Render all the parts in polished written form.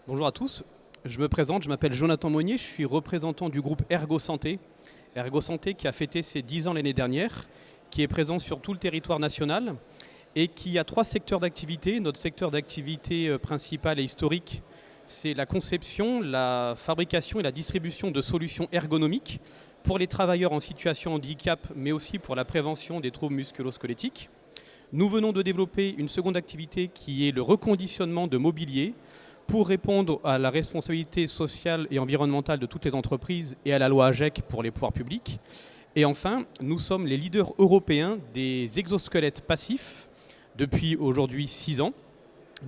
Bonjour à tous, je me présente, je m'appelle Jonathan Monnier, je suis représentant du groupe Ergo Santé. Ergo Santé qui a fêté ses 10 ans l'année dernière, qui est présent sur tout le territoire national et qui a 3 secteurs d'activité. Notre secteur d'activité principal et historique, c'est la conception, la fabrication et la distribution de solutions ergonomiques pour les travailleurs en situation de handicap, mais aussi pour la prévention des troubles musculo-squelettiques. Nous venons de développer une seconde activité qui est le reconditionnement de mobilier pour répondre à la responsabilité sociale et environnementale de toutes les entreprises et à la loi AGEC pour les pouvoirs publics. Et enfin, nous sommes les leaders européens des exosquelettes passifs depuis aujourd'hui 6 ans,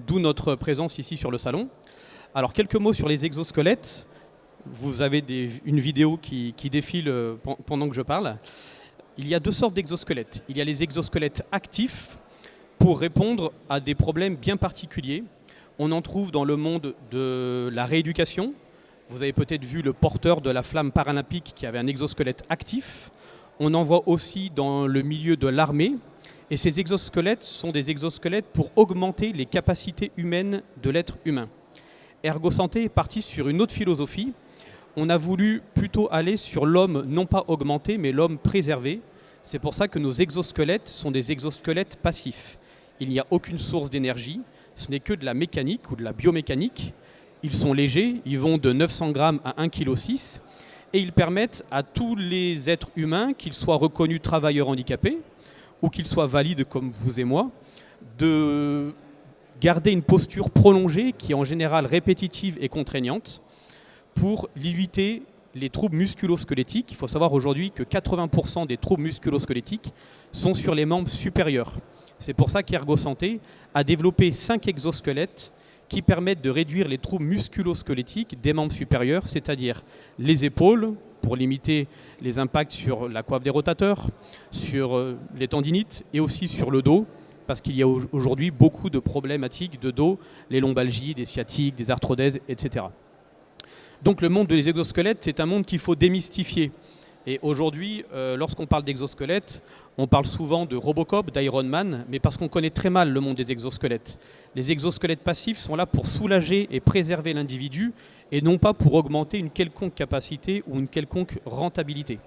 d'où notre présence ici sur le salon. Alors quelques mots sur les exosquelettes. Vous avez une vidéo qui défile pendant que je parle. Il y a 2 sortes d'exosquelettes. Il y a les exosquelettes actifs pour répondre à des problèmes bien particuliers. On en trouve dans le monde de la rééducation. Vous avez peut-être vu le porteur de la flamme paralympique qui avait un exosquelette actif. On en voit aussi dans le milieu de l'armée. Et ces exosquelettes sont des exosquelettes pour augmenter les capacités humaines de l'être humain. Ergo Santé est parti sur une autre philosophie. On a voulu plutôt aller sur l'homme non pas augmenté, mais l'homme préservé. C'est pour ça que nos exosquelettes sont des exosquelettes passifs. Il n'y a aucune source d'énergie. Ce n'est que de la mécanique ou de la biomécanique. Ils sont légers, ils vont de 900 grammes à 1,6 kg et ils permettent à tous les êtres humains, qu'ils soient reconnus travailleurs handicapés ou qu'ils soient valides comme vous et moi, de garder une posture prolongée qui est en général répétitive et contraignante pour limiter les troubles musculo-squelettiques. Il faut savoir aujourd'hui que 80% des troubles musculo-squelettiques sont sur les membres supérieurs. C'est pour ça qu'Ergo Santé a développé 5 exosquelettes qui permettent de réduire les troubles musculo-squelettiques des membres supérieurs, c'est-à-dire les épaules, pour limiter les impacts sur la coiffe des rotateurs, sur les tendinites et aussi sur le dos, parce qu'il y a aujourd'hui beaucoup de problématiques de dos, les lombalgies, des sciatiques, des arthrodèses, etc. Donc le monde des exosquelettes, c'est un monde qu'il faut démystifier. Et aujourd'hui, lorsqu'on parle d'exosquelettes, on parle souvent de Robocop, d'Iron Man, mais parce qu'on connaît très mal le monde des exosquelettes. Les exosquelettes passifs sont là pour soulager et préserver l'individu et non pas pour augmenter une quelconque capacité ou une quelconque rentabilité.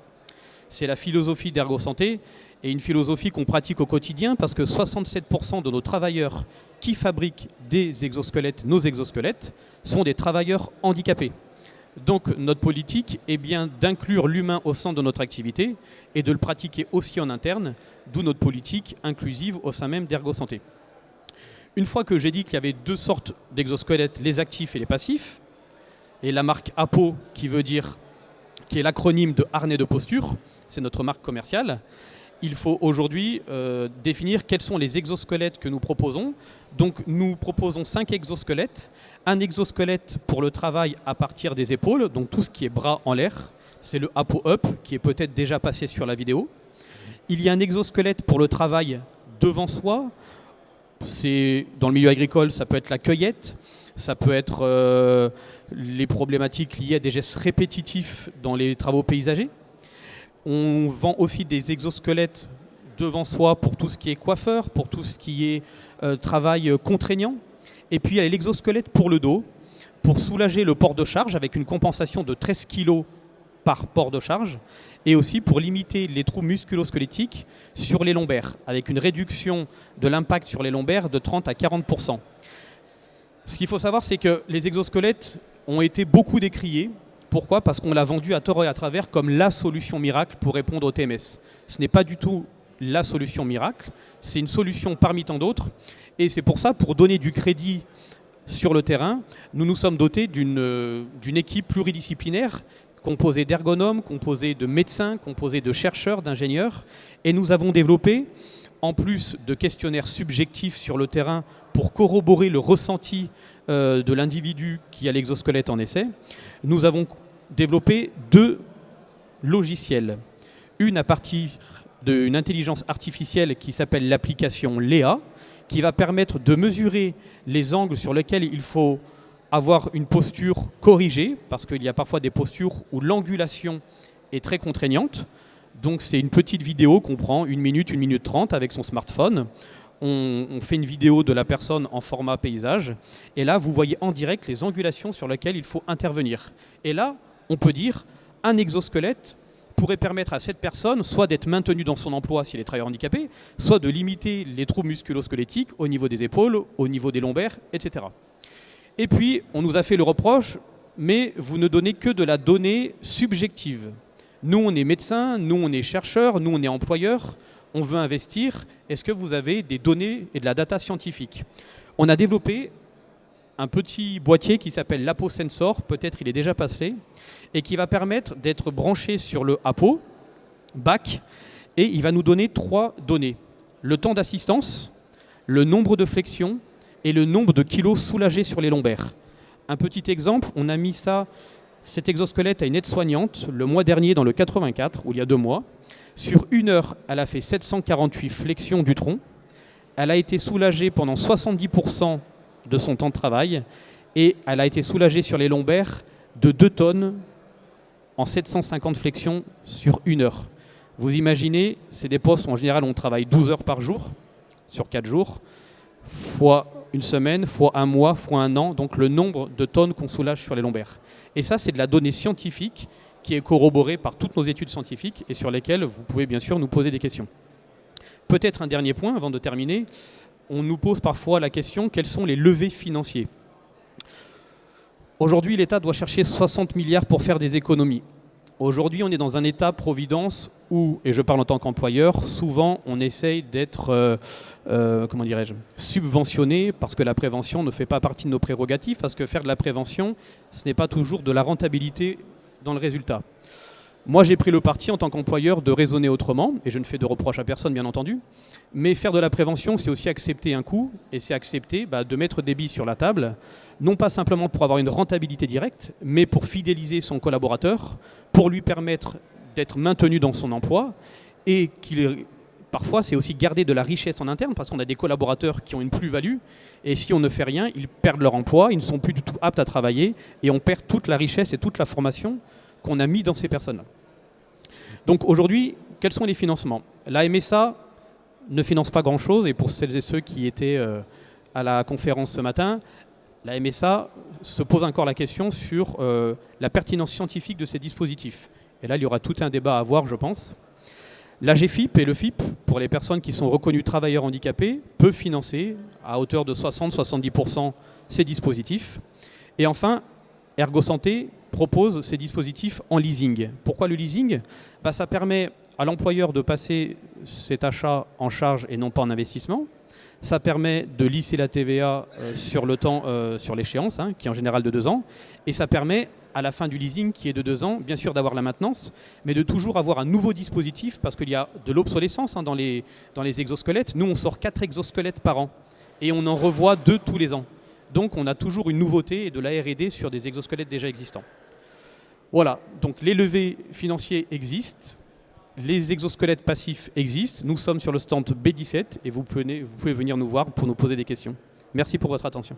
C'est la philosophie d'Ergo Santé et une philosophie qu'on pratique au quotidien parce que 67% de nos travailleurs qui fabriquent des exosquelettes, nos exosquelettes, sont des travailleurs handicapés. Donc notre politique est bien d'inclure l'humain au centre de notre activité et de le pratiquer aussi en interne, d'où notre politique inclusive au sein même d'Ergo Santé. Une fois que j'ai dit qu'il y avait 2 sortes d'exosquelettes, les actifs et les passifs, et la marque APO qui est l'acronyme de harnais de posture, c'est notre marque commerciale, il faut aujourd'hui définir quels sont les exosquelettes que nous proposons. Donc nous proposons 5 exosquelettes. Un exosquelette pour le travail à partir des épaules, donc tout ce qui est bras en l'air. C'est le Apo Up qui est peut-être déjà passé sur la vidéo. Il y a un exosquelette pour le travail devant soi. C'est, dans le milieu agricole, ça peut être la cueillette. Ça peut être les problématiques liées à des gestes répétitifs dans les travaux paysagers. On vend aussi des exosquelettes devant soi pour tout ce qui est coiffeur, pour tout ce qui est travail contraignant. Et puis il y a l'exosquelette pour le dos, pour soulager le port de charge avec une compensation de 13 kg par port de charge, et aussi pour limiter les troubles musculo-squelettiques sur les lombaires, avec une réduction de l'impact sur les lombaires de 30 à 40%. Ce qu'il faut savoir, c'est que les exosquelettes ont été beaucoup décriés. Pourquoi ? Parce qu'on l'a vendu à tort et à travers comme la solution miracle pour répondre au TMS. Ce n'est pas du tout la solution miracle, c'est une solution parmi tant d'autres. Et c'est pour ça, pour donner du crédit sur le terrain, nous nous sommes dotés d'une équipe pluridisciplinaire composée d'ergonomes, composée de médecins, composée de chercheurs, d'ingénieurs. Et nous avons développé, en plus de questionnaires subjectifs sur le terrain pour corroborer le ressenti de l'individu qui a l'exosquelette en essai, nous avons développé 2 logiciels. Une à partir d'une intelligence artificielle qui s'appelle l'application Léa, qui va permettre de mesurer les angles sur lesquels il faut avoir une posture corrigée, parce qu'il y a parfois des postures où l'angulation est très contraignante. Donc c'est une petite vidéo qu'on prend 1 minute, 1 minute 30 avec son smartphone. on fait une vidéo de la personne en format paysage. Et là, vous voyez en direct les angulations sur lesquelles il faut intervenir. Et là, on peut dire un exosquelette pourrait permettre à cette personne soit d'être maintenue dans son emploi s'il est travailleur handicapé, soit de limiter les troubles musculo-squelettiques au niveau des épaules, au niveau des lombaires, etc. Et puis, on nous a fait le reproche, mais vous ne donnez que de la donnée subjective. Nous, on est médecins, nous, on est chercheurs, nous, on est employeurs, on veut investir. Est-ce que vous avez des données et de la data scientifique? On a développé un petit boîtier qui s'appelle l'APO-Sensor, peut-être il est déjà passé, et qui va permettre d'être branché sur le APO, BAC, et il va nous donner 3 données. Le temps d'assistance, le nombre de flexions et le nombre de kilos soulagés sur les lombaires. Un petit exemple, on a mis cet exosquelette à une aide-soignante le mois dernier dans le 84, ou il y a 2 mois. Sur 1 heure, elle a fait 748 flexions du tronc. Elle a été soulagée pendant 70% de son temps de travail et elle a été soulagée sur les lombaires de 2 tonnes en 750 flexions sur 1 heure. Vous imaginez, c'est des postes où en général on travaille 12 heures par jour, sur 4 jours, fois une semaine, fois un mois, fois un an, donc le nombre de tonnes qu'on soulage sur les lombaires. Et ça, c'est de la donnée scientifique qui est corroborée par toutes nos études scientifiques et sur lesquelles vous pouvez bien sûr nous poser des questions. Peut-être un dernier point avant de terminer. On nous pose parfois la question, quels sont les levées financiers? Aujourd'hui, l'État doit chercher 60 milliards pour faire des économies. Aujourd'hui, on est dans un État-providence où, et je parle en tant qu'employeur, souvent on essaye d'être subventionné parce que la prévention ne fait pas partie de nos prérogatives, parce que faire de la prévention, ce n'est pas toujours de la rentabilité dans le résultat. Moi, j'ai pris le parti en tant qu'employeur de raisonner autrement, et je ne fais de reproches à personne, bien entendu, mais faire de la prévention, c'est aussi accepter un coût, et c'est accepter de mettre des billes sur la table, non pas simplement pour avoir une rentabilité directe, mais pour fidéliser son collaborateur, pour lui permettre d'être maintenu dans son emploi, et parfois, c'est aussi garder de la richesse en interne, parce qu'on a des collaborateurs qui ont une plus-value, et si on ne fait rien, ils perdent leur emploi, ils ne sont plus du tout aptes à travailler, et on perd toute la richesse et toute la formation qu'on a mis dans ces personnes-là. Donc aujourd'hui, quels sont les financements? La MSA ne finance pas grand-chose, et pour celles et ceux qui étaient à la conférence ce matin, la MSA se pose encore la question sur la pertinence scientifique de ces dispositifs. Et là, il y aura tout un débat à avoir, je pense. L'AGFIP et le FIP, pour les personnes qui sont reconnues travailleurs handicapés, peut financer à hauteur de 60-70% ces dispositifs. Et enfin, Ergo Santé propose ces dispositifs en leasing. Pourquoi le leasing? Ça permet à l'employeur de passer cet achat en charge et non pas en investissement. Ça permet de lisser la TVA sur le temps, sur l'échéance, qui est en général de 2 ans. Et ça permet, à la fin du leasing, qui est de 2 ans, bien sûr d'avoir la maintenance, mais de toujours avoir un nouveau dispositif, parce qu'il y a de l'obsolescence dans les exosquelettes. Nous, on sort 4 exosquelettes par an, et on en revoit 2 tous les ans. Donc on a toujours une nouveauté et de la R&D sur des exosquelettes déjà existants. Voilà, donc les levées financiers existent, les exosquelettes passifs existent. Nous sommes sur le stand B17 et vous pouvez venir nous voir pour nous poser des questions. Merci pour votre attention.